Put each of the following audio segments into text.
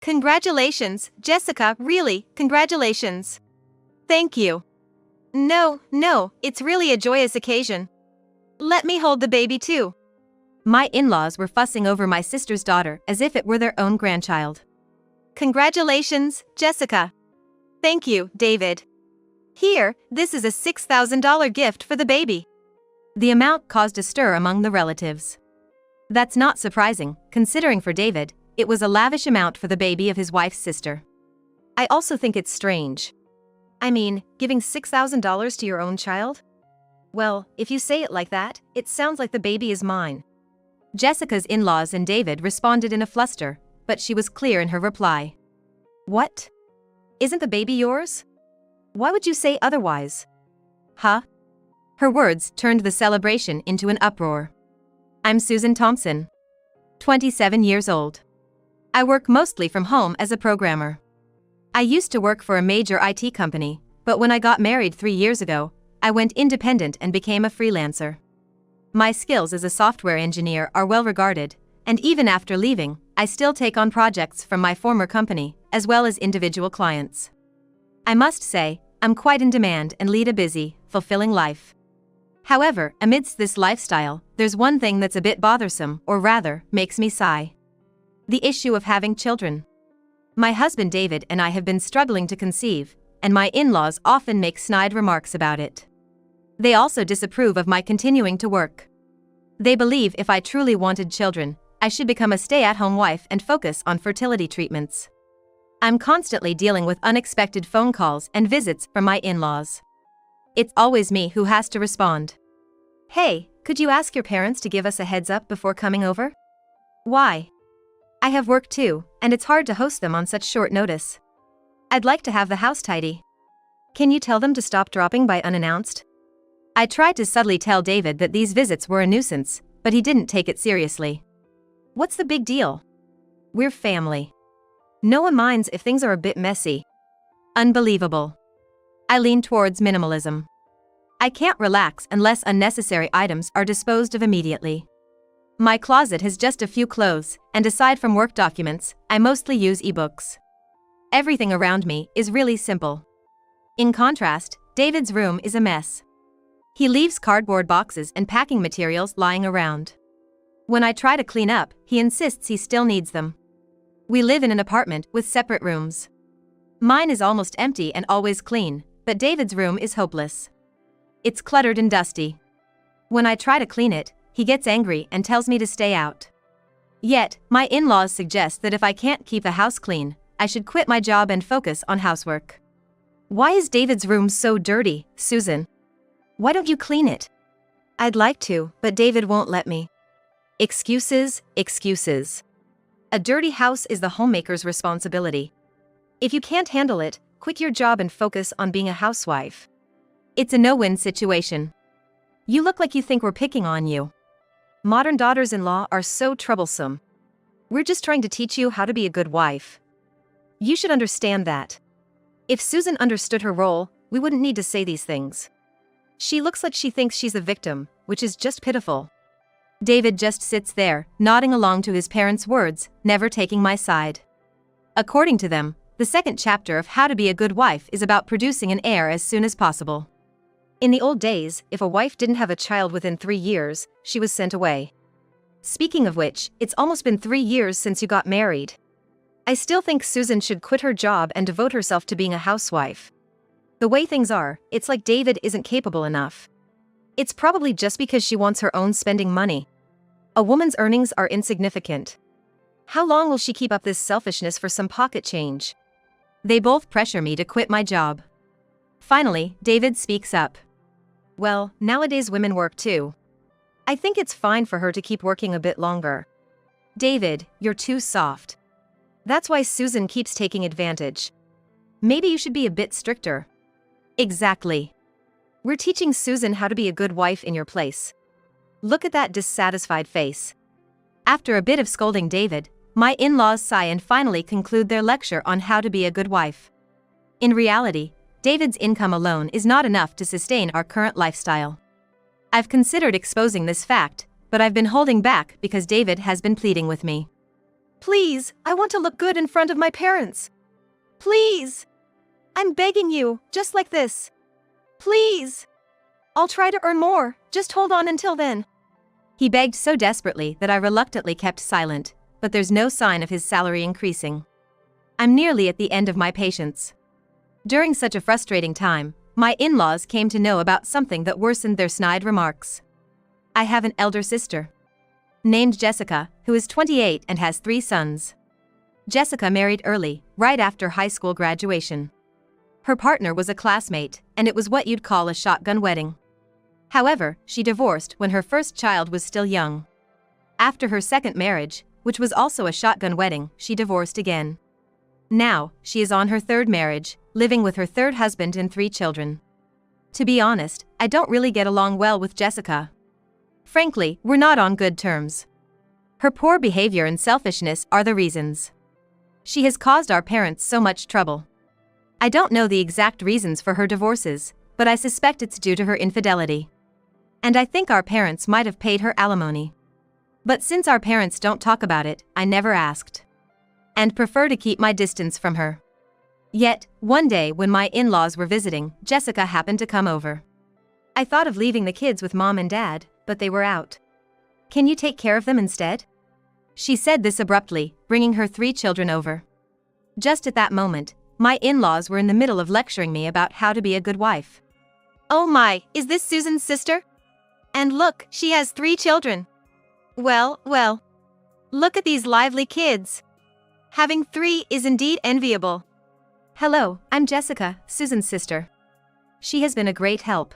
Congratulations, Jessica, really, congratulations. Thank you. No, it's really a joyous occasion. Let me hold the baby too. My in-laws were fussing over my sister's daughter as if it were their own grandchild. Congratulations, Jessica. Thank you, David. Here, this is a $6,000 gift for the baby. The amount caused a stir among the relatives. That's not surprising, considering for David, it was a lavish amount for the baby of his wife's sister. I also think it's strange. I mean, giving $6,000 to your own child? Well, if you say it like that, it sounds like the baby is mine. Jessica's in-laws and David responded in a fluster, but she was clear in her reply. What? Isn't the baby yours? Why would you say otherwise? Huh? Her words turned the celebration into an uproar. I'm Susan Thompson, 27 years old. I work mostly from home as a programmer. I used to work for a major IT company, but when I got married 3 years ago, I went independent and became a freelancer. My skills as a software engineer are well regarded, and even after leaving, I still take on projects from my former company, as well as individual clients. I must say, I'm quite in demand and lead a busy, fulfilling life. However, amidst this lifestyle, there's one thing that's a bit bothersome, or rather, makes me sigh. The issue of having children. My husband David and I have been struggling to conceive, and my in-laws often make snide remarks about it. They also disapprove of my continuing to work. They believe if I truly wanted children, I should become a stay-at-home wife and focus on fertility treatments. I'm constantly dealing with unexpected phone calls and visits from my in-laws. It's always me who has to respond. Hey, could you ask your parents to give us a heads up before coming over? Why? I have work too, and it's hard to host them on such short notice. I'd like to have the house tidy. Can you tell them to stop dropping by unannounced? I tried to subtly tell David that these visits were a nuisance, but he didn't take it seriously. What's the big deal? We're family. No one minds if things are a bit messy. Unbelievable. I lean towards minimalism. I can't relax unless unnecessary items are disposed of immediately. My closet has just a few clothes, and aside from work documents, I mostly use ebooks. Everything around me is really simple. In contrast, David's room is a mess. He leaves cardboard boxes and packing materials lying around. When I try to clean up, he insists he still needs them. We live in an apartment with separate rooms. Mine is almost empty and always clean, but David's room is hopeless. It's cluttered and dusty. When I try to clean it, he gets angry and tells me to stay out. Yet, my in-laws suggest that if I can't keep the house clean, I should quit my job and focus on housework. Why is David's room so dirty, Susan? Why don't you clean it? I'd like to, but David won't let me. Excuses. A dirty house is the homemaker's responsibility. If you can't handle it, quit your job and focus on being a housewife. It's a no-win situation. You look like you think we're picking on you. Modern daughters-in-law are so troublesome. We're just trying to teach you how to be a good wife. You should understand that. If Susan understood her role, we wouldn't need to say these things. She looks like she thinks she's a victim, which is just pitiful. David just sits there, nodding along to his parents' words, never taking my side. According to them, the second chapter of How to Be a Good Wife is about producing an heir as soon as possible. In the old days, if a wife didn't have a child within 3 years, she was sent away. Speaking of which, it's almost been 3 years since you got married. I still think Susan should quit her job and devote herself to being a housewife. The way things are, it's like David isn't capable enough. It's probably just because she wants her own spending money. A woman's earnings are insignificant. How long will she keep up this selfishness for some pocket change? They both pressure me to quit my job. Finally, David speaks up. Well, nowadays women work too. I think it's fine for her to keep working a bit longer. David, you're too soft. That's why Susan keeps taking advantage. Maybe you should be a bit stricter. Exactly. We're teaching Susan how to be a good wife in your place. Look at that dissatisfied face. After a bit of scolding David, my in-laws sigh and finally conclude their lecture on how to be a good wife. In reality, David's income alone is not enough to sustain our current lifestyle. I've considered exposing this fact, but I've been holding back because David has been pleading with me. Please, I want to look good in front of my parents. Please. I'm begging you, just like this. Please. I'll try to earn more, just hold on until then. He begged so desperately that I reluctantly kept silent, but there's no sign of his salary increasing. I'm nearly at the end of my patience. During such a frustrating time, my in-laws came to know about something that worsened their snide remarks. I have an elder sister named Jessica, who is 28 and has 3 sons. Jessica married early, right after high school graduation. Her partner was a classmate, and it was what you'd call a shotgun wedding. However, she divorced when her first child was still young. After her second marriage, which was also a shotgun wedding, she divorced again. Now, she is on her third marriage, living with her third husband and 3 children. To be honest, I don't really get along well with Jessica. Frankly, we're not on good terms. Her poor behavior and selfishness are the reasons. She has caused our parents so much trouble. I don't know the exact reasons for her divorces, but I suspect it's due to her infidelity. And I think our parents might have paid her alimony. But since our parents don't talk about it, I never asked. And prefer to keep my distance from her. Yet, one day when my in-laws were visiting, Jessica happened to come over. I thought of leaving the kids with mom and dad, but they were out. Can you take care of them instead? She said this abruptly, bringing her 3 children over. Just at that moment, my in-laws were in the middle of lecturing me about how to be a good wife. Oh my, is this Susan's sister? And look, she has 3 children. Well, look at these lively kids. Having 3 is indeed enviable. Hello, I'm Jessica, Susan's sister. She has been a great help.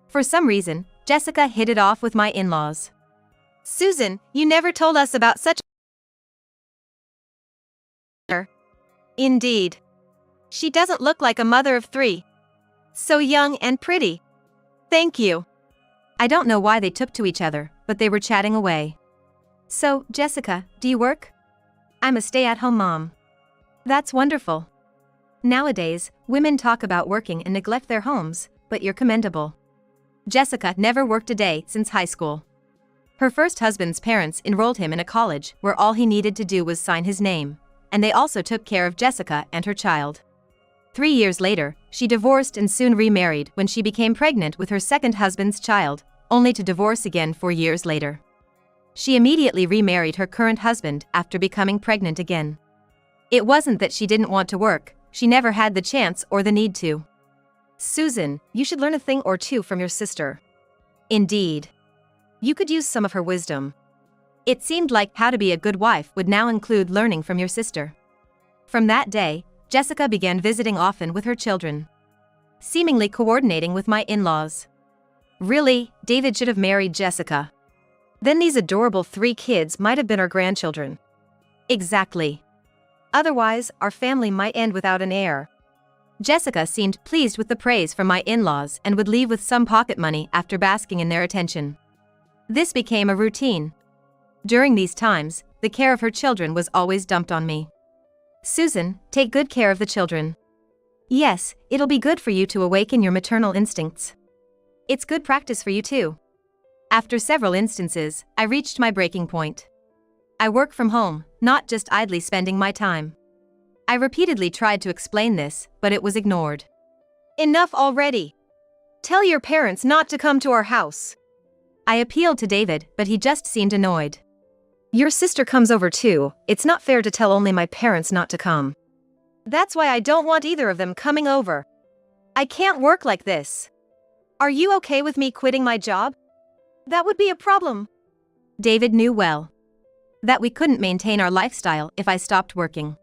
For some reason, Jessica hit it off with my in-laws. Susan, you never told us about such a... Indeed. She doesn't look like a mother of 3. So young and pretty. Thank you. I don't know why they took to each other, but they were chatting away. So, Jessica, do you work? I'm a stay-at-home mom. That's wonderful. Nowadays, women talk about working and neglect their homes, but you're commendable. Jessica never worked a day since high school. Her first husband's parents enrolled him in a college where all he needed to do was sign his name, and they also took care of Jessica and her child. 3 years later, she divorced and soon remarried when she became pregnant with her second husband's child, only to divorce again 4 years later. She immediately remarried her current husband after becoming pregnant again. It wasn't that she didn't want to work, she never had the chance or the need to. Susan, you should learn a thing or two from your sister. Indeed. You could use some of her wisdom. It seemed like how to be a good wife would now include learning from your sister. From that day, Jessica began visiting often with her children, seemingly coordinating with my in-laws. Really, David should have married Jessica. Then these adorable 3 kids might have been our grandchildren. Exactly. Otherwise, our family might end without an heir. Jessica seemed pleased with the praise from my in-laws and would leave with some pocket money after basking in their attention. This became a routine. During these times, the care of her children was always dumped on me. Susan, take good care of the children. Yes, it'll be good for you to awaken your maternal instincts. It's good practice for you too. After several instances, I reached my breaking point. I work from home, not just idly spending my time. I repeatedly tried to explain this, but it was ignored. Enough already. Tell your parents not to come to our house. I appealed to David, but he just seemed annoyed. Your sister comes over too, it's not fair to tell only my parents not to come. That's why I don't want either of them coming over. I can't work like this. Are you okay with me quitting my job? That would be a problem. David knew well that we couldn't maintain our lifestyle if I stopped working.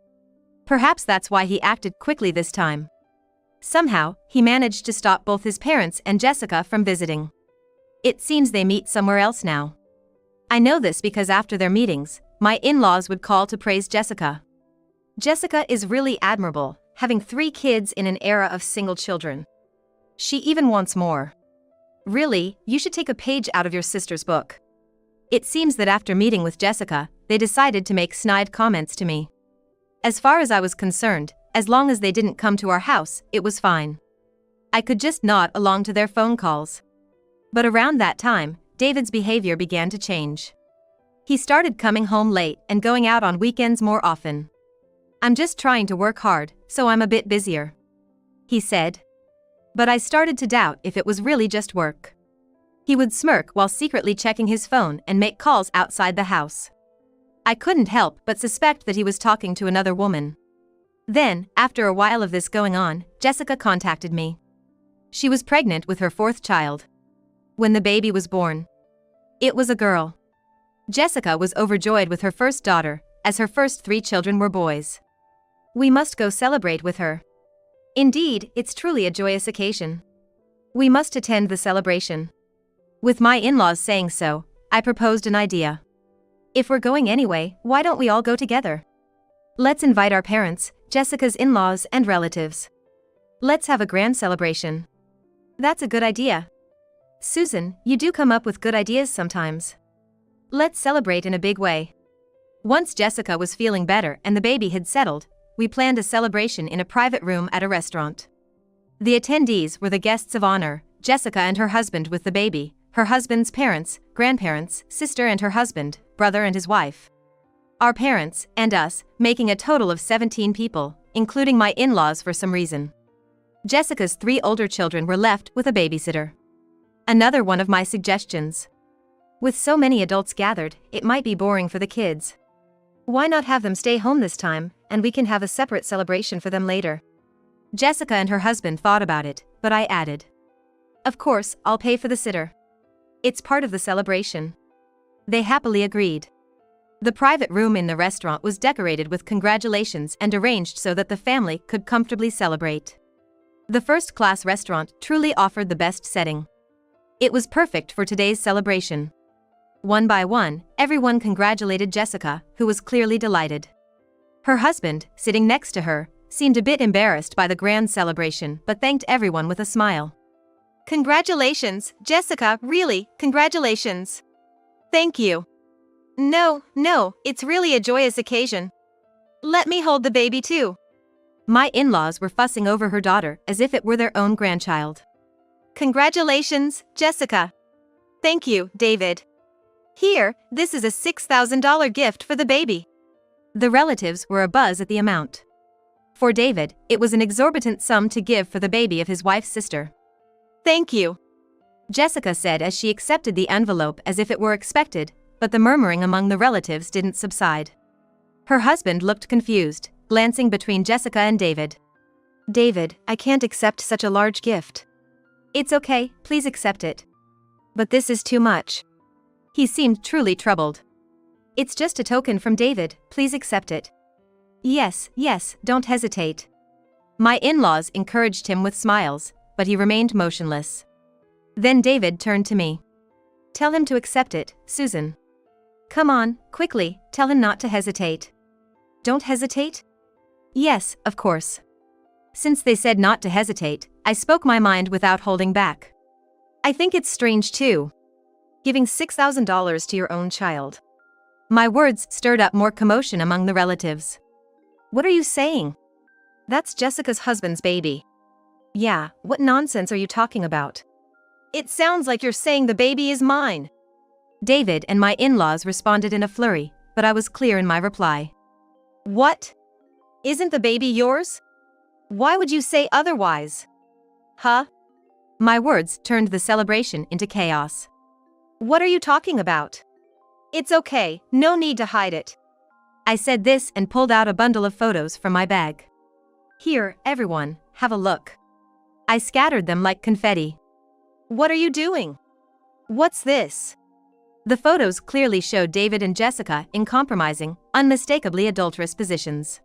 Perhaps that's why he acted quickly this time. Somehow, he managed to stop both his parents and Jessica from visiting. It seems they meet somewhere else now. I know this because after their meetings, my in-laws would call to praise Jessica. Jessica is really admirable, having 3 kids in an era of single children. She even wants more. Really, you should take a page out of your sister's book. It seems that after meeting with Jessica, they decided to make snide comments to me. As far as I was concerned, as long as they didn't come to our house, it was fine. I could just nod along to their phone calls. But around that time, David's behavior began to change. He started coming home late and going out on weekends more often. "I'm just trying to work hard, so I'm a bit busier," he said. But I started to doubt if it was really just work. He would smirk while secretly checking his phone and make calls outside the house. I couldn't help but suspect that he was talking to another woman. Then, after a while of this going on, Jessica contacted me. She was pregnant with her fourth child. When the baby was born, it was a girl. Jessica was overjoyed with her first daughter, as her first 3 children were boys. "We must go celebrate with her. Indeed, it's truly a joyous occasion. We must attend the celebration." With my in-laws saying so, I proposed an idea. "If we're going anyway, why don't we all go together? Let's invite our parents, Jessica's in-laws and relatives. Let's have a grand celebration." "That's a good idea. Susan, you do come up with good ideas sometimes. Let's celebrate in a big way." Once Jessica was feeling better and the baby had settled, we planned a celebration in a private room at a restaurant. The attendees were the guests of honor, Jessica and her husband with the baby, her husband's parents, grandparents, sister and her husband, brother and his wife, our parents, and us, making a total of 17 people, including my in-laws for some reason. Jessica's 3 older children were left with a babysitter. Another one of my suggestions. With so many adults gathered, it might be boring for the kids. Why not have them stay home this time, and we can have a separate celebration for them later? Jessica and her husband thought about it, but I added, "Of course, I'll pay for the sitter. It's part of the celebration." They happily agreed. The private room in the restaurant was decorated with congratulations and arranged so that the family could comfortably celebrate. The first-class restaurant truly offered the best setting. It was perfect for today's celebration. One by one, everyone congratulated Jessica, who was clearly delighted. Her husband, sitting next to her, seemed a bit embarrassed by the grand celebration but thanked everyone with a smile. "Congratulations, Jessica, really, congratulations." "Thank you." No, it's really a joyous occasion. Let me hold the baby too." My in-laws were fussing over her daughter as if it were their own grandchild. "Congratulations, Jessica." "Thank you, David. Here, this is a $6,000 gift for the baby." The relatives were abuzz at the amount. For David, it was an exorbitant sum to give for the baby of his wife's sister. "Thank you," Jessica said as she accepted the envelope as if it were expected, but the murmuring among the relatives didn't subside. Her husband looked confused, glancing between Jessica and David. "David, I can't accept such a large gift." "It's okay, please accept it." "But this is too much." He seemed truly troubled. "It's just a token from David, please accept it." Yes, don't hesitate." My in-laws encouraged him with smiles, but he remained motionless. Then David turned to me. "Tell him to accept it, Susan. Come on, quickly, tell him not to hesitate." "Don't hesitate?" "Yes, of course." Since they said not to hesitate, I spoke my mind without holding back. "I think it's strange too. Giving $6,000 to your own child." My words stirred up more commotion among the relatives. "What are you saying? That's Jessica's husband's baby." "Yeah, what nonsense are you talking about? It sounds like you're saying the baby is mine." David and my in-laws responded in a flurry, but I was clear in my reply. "What? Isn't the baby yours? Why would you say otherwise? Huh?" My words turned the celebration into chaos. "What are you talking about? It's okay, no need to hide it." I said this and pulled out a bundle of photos from my bag. "Here, everyone, have a look." I scattered them like confetti. "What are you doing? What's this?" The photos clearly showed David and Jessica in compromising, unmistakably adulterous positions.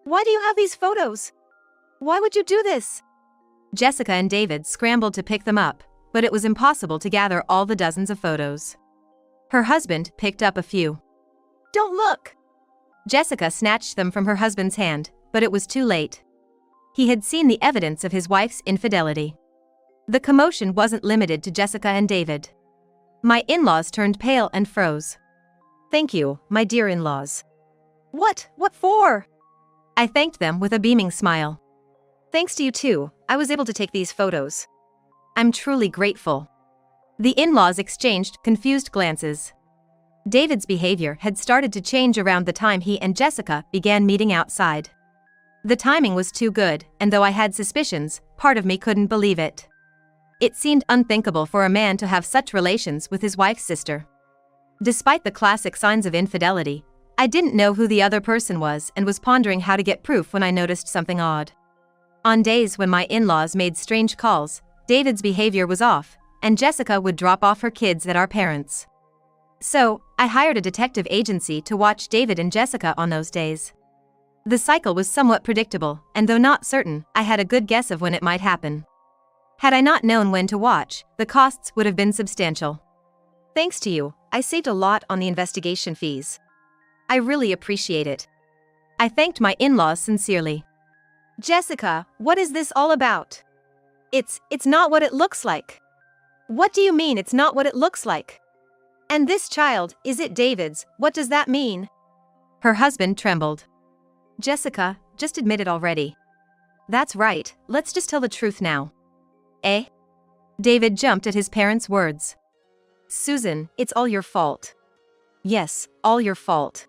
"Why do you have these photos? Why would you do this?" Jessica and David scrambled to pick them up, but it was impossible to gather all the dozens of photos. Her husband picked up a few. "Don't look!" Jessica snatched them from her husband's hand, but it was too late. He had seen the evidence of his wife's infidelity. The commotion wasn't limited to Jessica and David. My in-laws turned pale and froze. "Thank you, my dear in-laws." What for?" I thanked them with a beaming smile. "Thanks to you too, I was able to take these photos. I'm truly grateful." The in-laws exchanged confused glances. David's behavior had started to change around the time he and Jessica began meeting outside. The timing was too good, and though I had suspicions, part of me couldn't believe it. It seemed unthinkable for a man to have such relations with his wife's sister. Despite the classic signs of infidelity, I didn't know who the other person was and was pondering how to get proof when I noticed something odd. On days when my in-laws made strange calls, David's behavior was off, and Jessica would drop off her kids at our parents'. So, I hired a detective agency to watch David and Jessica on those days. The cycle was somewhat predictable, and though not certain, I had a good guess of when it might happen. Had I not known when to watch, the costs would have been substantial. Thanks to you, I saved a lot on the investigation fees. I really appreciate it. I thanked my in-laws sincerely. Jessica, what is this all about? It's not what it looks like. What do you mean it's not what it looks like? And this child, is it David's? What does that mean? Her husband trembled. Jessica, just admit it already. That's right, let's just tell the truth now. Eh? David jumped at his parents' words. Susan, it's all your fault. Yes, all your fault.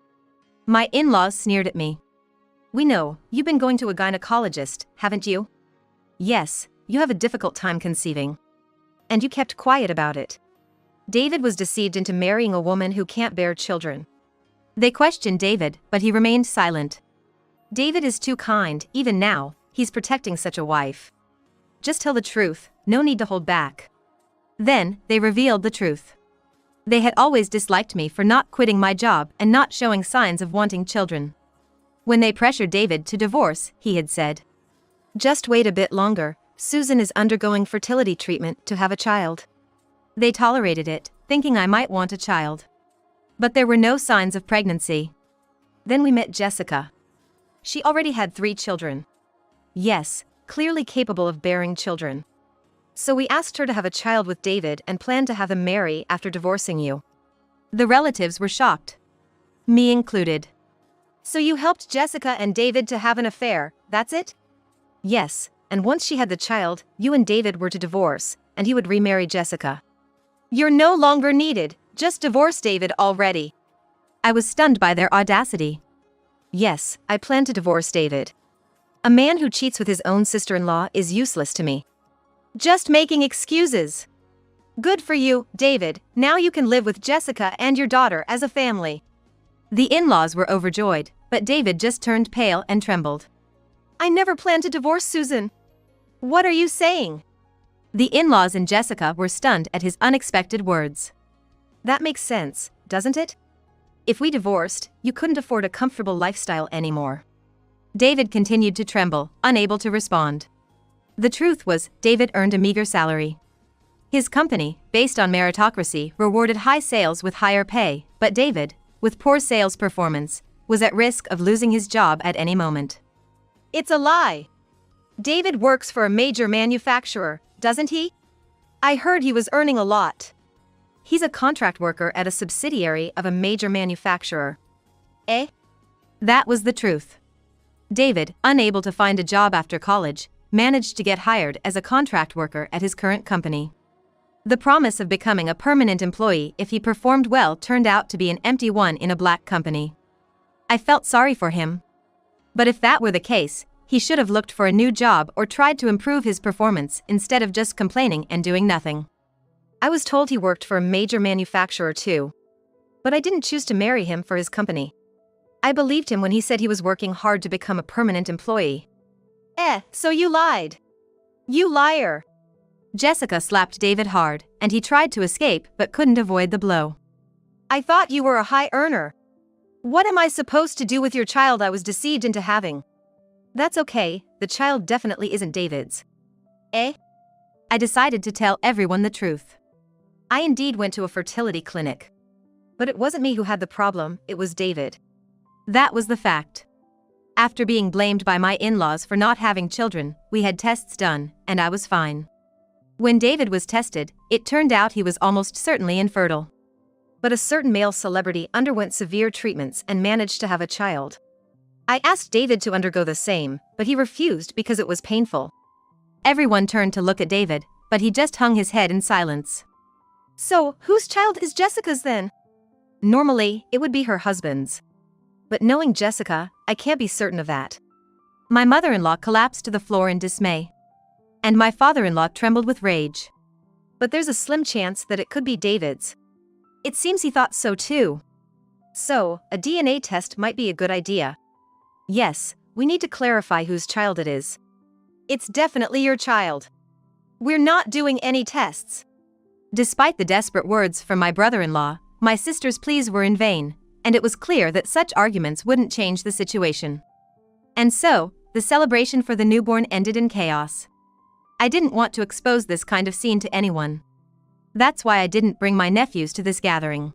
My in-laws sneered at me. We know, you've been going to a gynecologist, haven't you? Yes, you have a difficult time conceiving. And you kept quiet about it. David was deceived into marrying a woman who can't bear children. They questioned David, but he remained silent. David is too kind, even now, he's protecting such a wife. Just tell the truth, no need to hold back. Then, they revealed the truth. They had always disliked me for not quitting my job and not showing signs of wanting children. When they pressured David to divorce, he had said, "Just wait a bit longer, Susan is undergoing fertility treatment to have a child." They tolerated it, thinking I might want a child. But there were no signs of pregnancy. Then we met Jessica. She already had 3 children. Yes, clearly capable of bearing children. So we asked her to have a child with David and planned to have him marry after divorcing you. The relatives were shocked. Me included. So you helped Jessica and David to have an affair, that's it? Yes, and once she had the child, you and David were to divorce, and he would remarry Jessica. You're no longer needed, just divorce David already. I was stunned by their audacity. Yes, I plan to divorce David. A man who cheats with his own sister-in-law is useless to me. Just making excuses. Good for you, David, now you can live with Jessica and your daughter as a family. The in-laws were overjoyed, but David just turned pale and trembled. I never planned to divorce Susan. What are you saying? The in-laws and Jessica were stunned at his unexpected words. That makes sense, doesn't it? If we divorced, you couldn't afford a comfortable lifestyle anymore. David continued to tremble, unable to respond. The truth was, David earned a meager salary. His company, based on meritocracy, rewarded high sales with higher pay, but David, with poor sales performance, was at risk of losing his job at any moment. It's a lie. David works for a major manufacturer, doesn't he? I heard he was earning a lot. He's a contract worker at a subsidiary of a major manufacturer. Eh? That was the truth. David, unable to find a job after college, managed to get hired as a contract worker at his current company. The promise of becoming a permanent employee if he performed well turned out to be an empty one in a black company. I felt sorry for him. But if that were the case, he should have looked for a new job or tried to improve his performance instead of just complaining and doing nothing. I was told he worked for a major manufacturer too. But I didn't choose to marry him for his company. I believed him when he said he was working hard to become a permanent employee. So you lied. You liar. Jessica slapped David hard, and he tried to escape but couldn't avoid the blow. I thought you were a high earner. What am I supposed to do with your child I was deceived into having? That's okay, the child definitely isn't David's. I decided to tell everyone the truth. I indeed went to a fertility clinic. But it wasn't me who had the problem, it was David. That was the fact. After being blamed by my in-laws for not having children, we had tests done, and I was fine. When David was tested, it turned out he was almost certainly infertile. But a certain male celebrity underwent severe treatments and managed to have a child. I asked David to undergo the same, but he refused because it was painful. Everyone turned to look at David, but he just hung his head in silence. So, whose child is Jessica's then? Normally, it would be her husband's. But knowing Jessica, I can't be certain of that. My mother-in-law collapsed to the floor in dismay. And my father-in-law trembled with rage. But there's a slim chance that it could be David's. It seems he thought so too. So, a DNA test might be a good idea. Yes, we need to clarify whose child it is. It's definitely your child. We're not doing any tests. Despite the desperate words from my brother-in-law, my sister's pleas were in vain, and it was clear that such arguments wouldn't change the situation. And so, the celebration for the newborn ended in chaos. I didn't want to expose this kind of scene to anyone. That's why I didn't bring my nephews to this gathering.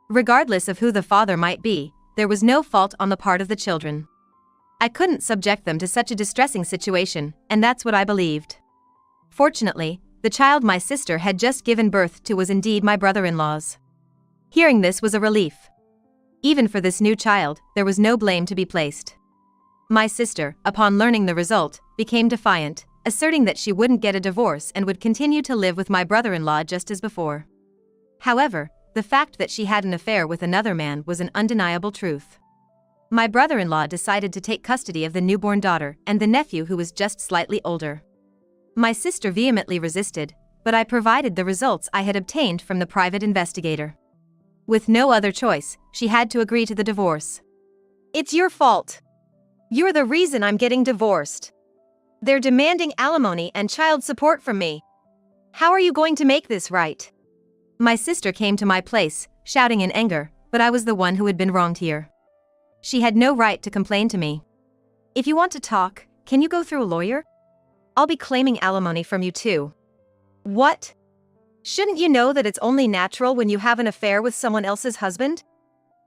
Regardless of who the father might be, there was no fault on the part of the children. I couldn't subject them to such a distressing situation, and that's what I believed. Fortunately, the child my sister had just given birth to was indeed my brother-in-law's. Hearing this was a relief. Even for this new child, there was no blame to be placed. My sister, upon learning the result, became defiant, asserting that she wouldn't get a divorce and would continue to live with my brother-in-law just as before. However, the fact that she had an affair with another man was an undeniable truth. My brother-in-law decided to take custody of the newborn daughter and the nephew who was just slightly older. My sister vehemently resisted, but I provided the results I had obtained from the private investigator. With no other choice, she had to agree to the divorce. It's your fault. You're the reason I'm getting divorced. They're demanding alimony and child support from me. How are you going to make this right? My sister came to my place, shouting in anger, but I was the one who had been wronged here. She had no right to complain to me. If you want to talk, can you go through a lawyer? I'll be claiming alimony from you too. What? Shouldn't you know that it's only natural when you have an affair with someone else's husband?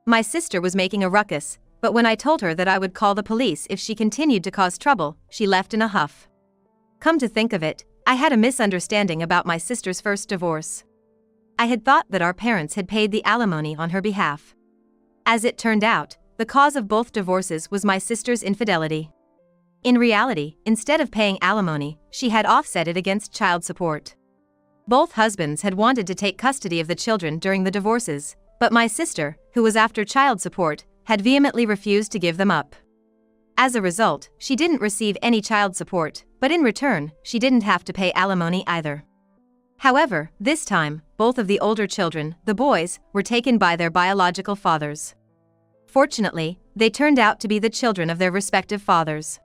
My sister was making a ruckus, but when I told her that I would call the police if she continued to cause trouble, she left in a huff. Come to think of it, I had a misunderstanding about my sister's first divorce. I had thought that our parents had paid the alimony on her behalf. As it turned out, the cause of both divorces was my sister's infidelity. In reality, instead of paying alimony, she had offset it against child support. Both husbands had wanted to take custody of the children during the divorces, but my sister, who was after child support, had vehemently refused to give them up. As a result, she didn't receive any child support, but in return, she didn't have to pay alimony either. However, this time, both of the older children, the boys, were taken by their biological fathers. Fortunately, they turned out to be the children of their respective fathers.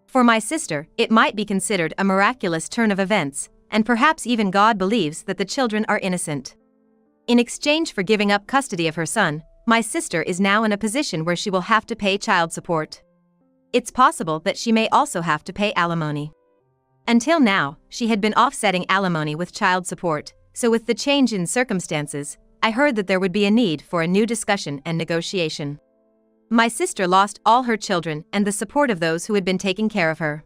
For my sister, it might be considered a miraculous turn of events, and perhaps even God believes that the children are innocent. In exchange for giving up custody of her son, my sister is now in a position where she will have to pay child support. It's possible that she may also have to pay alimony. Until now, she had been offsetting alimony with child support, so with the change in circumstances, I heard that there would be a need for a new discussion and negotiation. My sister lost all her children and the support of those who had been taking care of her.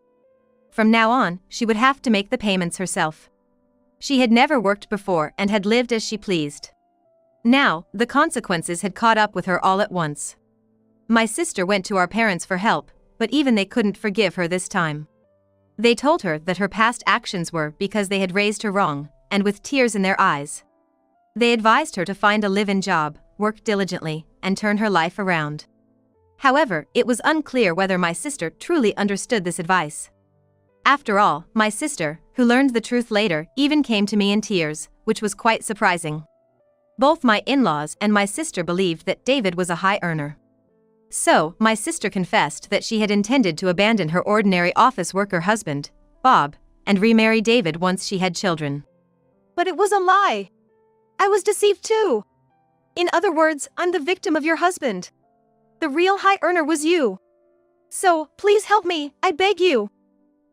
From now on, she would have to make the payments herself. She had never worked before and had lived as she pleased. Now, the consequences had caught up with her all at once. My sister went to our parents for help, but even they couldn't forgive her this time. They told her that her past actions were because they had raised her wrong, and with tears in their eyes. They advised her to find a live-in job, work diligently, and turn her life around. However, it was unclear whether my sister truly understood this advice. After all, my sister, who learned the truth later, even came to me in tears, which was quite surprising. Both my in-laws and my sister believed that David was a high earner. So, my sister confessed that she had intended to abandon her ordinary office worker husband, Bob, and remarry David once she had children. But it was a lie. I was deceived too. In other words, I'm the victim of your husband. The real high earner was you. So, please help me, I beg you.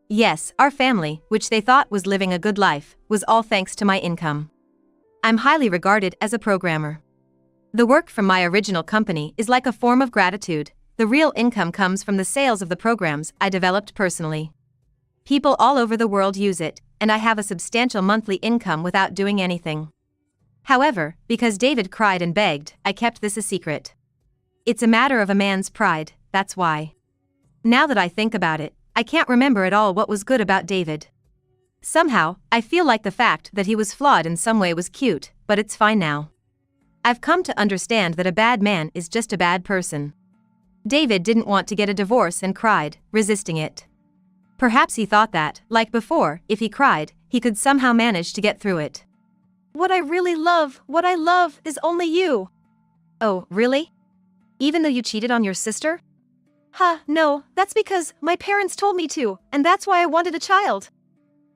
Yes, our family, which they thought was living a good life, was all thanks to my income. I'm highly regarded as a programmer. The work from my original company is like a form of gratitude. The real income comes from the sales of the programs I developed personally. People all over the world use it, and I have a substantial monthly income without doing anything. However, because David cried and begged, I kept this a secret. It's a matter of a man's pride, that's why. Now that I think about it, I can't remember at all what was good about David. Somehow, I feel like the fact that he was flawed in some way was cute, but it's fine now. I've come to understand that a bad man is just a bad person. David didn't want to get a divorce and cried, resisting it. Perhaps he thought that, like before, if he cried, he could somehow manage to get through it. What I love, is only you. Oh, really? Even though you cheated on your sister? No, that's because my parents told me to, and that's why I wanted a child.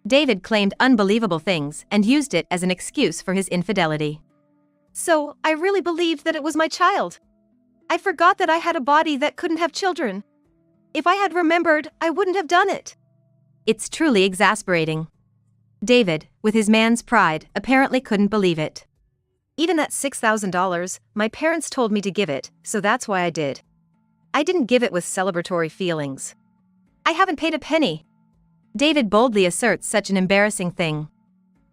David claimed unbelievable things and used it as an excuse for his infidelity. So, I really believed that it was my child. I forgot that I had a body that couldn't have children. If I had remembered, I wouldn't have done it. It's truly exasperating. David, with his man's pride, apparently couldn't believe it. Even that $6,000, my parents told me to give it, so that's why I did. I didn't give it with celebratory feelings. I haven't paid a penny. David boldly asserts such an embarrassing thing.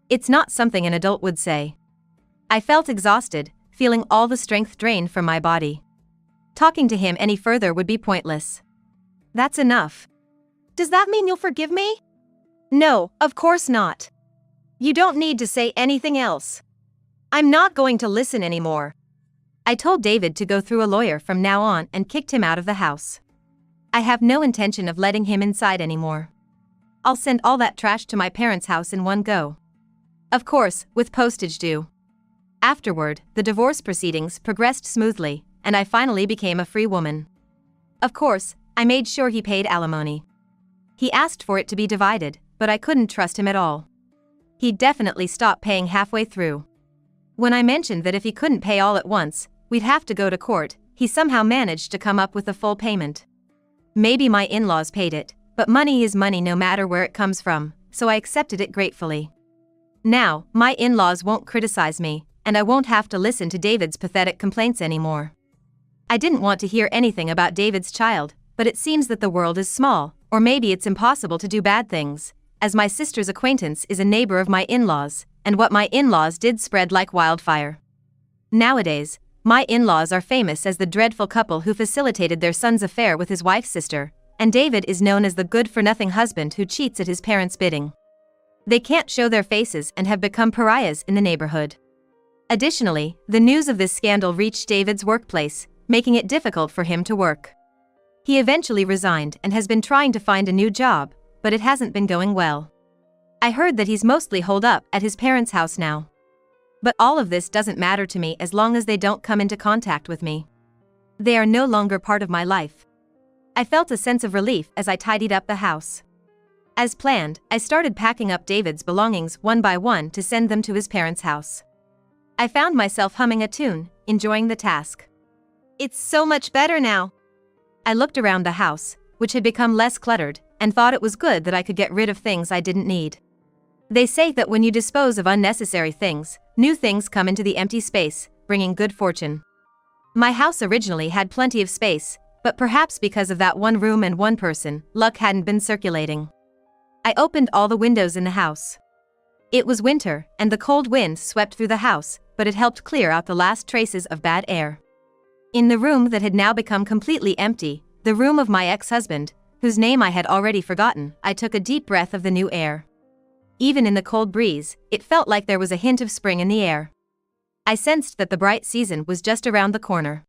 It's not something an adult would say. I felt exhausted, feeling all the strength drained from my body. Talking to him any further would be pointless. That's enough. Does that mean you'll forgive me? No, of course not. You don't need to say anything else. I'm not going to listen anymore. I told David to go through a lawyer from now on and kicked him out of the house. I have no intention of letting him inside anymore. I'll send all that trash to my parents' house in one go. Of course, with postage due. Afterward, the divorce proceedings progressed smoothly, and I finally became a free woman. Of course, I made sure he paid alimony. He asked for it to be divided, but I couldn't trust him at all. He definitely stopped paying halfway through. When I mentioned that if he couldn't pay all at once, we'd have to go to court, he somehow managed to come up with the full payment. Maybe my in-laws paid it, but money is money no matter where it comes from, so I accepted it gratefully. Now, my in-laws won't criticize me, and I won't have to listen to David's pathetic complaints anymore. I didn't want to hear anything about David's child, but it seems that the world is small, or maybe it's impossible to do bad things, as my sister's acquaintance is a neighbor of my in-laws, and what my in-laws did spread like wildfire. Nowadays, my in-laws are famous as the dreadful couple who facilitated their son's affair with his wife's sister, and David is known as the good-for-nothing husband who cheats at his parents' bidding. They can't show their faces and have become pariahs in the neighborhood. Additionally, the news of this scandal reached David's workplace, making it difficult for him to work. He eventually resigned and has been trying to find a new job, but it hasn't been going well. I heard that he's mostly holed up at his parents' house now. But all of this doesn't matter to me as long as they don't come into contact with me. They are no longer part of my life. I felt a sense of relief as I tidied up the house. As planned, I started packing up David's belongings one by one to send them to his parents' house. I found myself humming a tune, enjoying the task. It's so much better now. I looked around the house, which had become less cluttered, and thought it was good that I could get rid of things I didn't need. They say that when you dispose of unnecessary things, new things come into the empty space, bringing good fortune. My house originally had plenty of space, but perhaps because of that one room and one person, luck hadn't been circulating. I opened all the windows in the house. It was winter, and the cold wind swept through the house, but it helped clear out the last traces of bad air. In the room that had now become completely empty, the room of my ex-husband, whose name I had already forgotten, I took a deep breath of the new air. Even in the cold breeze, it felt like there was a hint of spring in the air. I sensed that the bright season was just around the corner.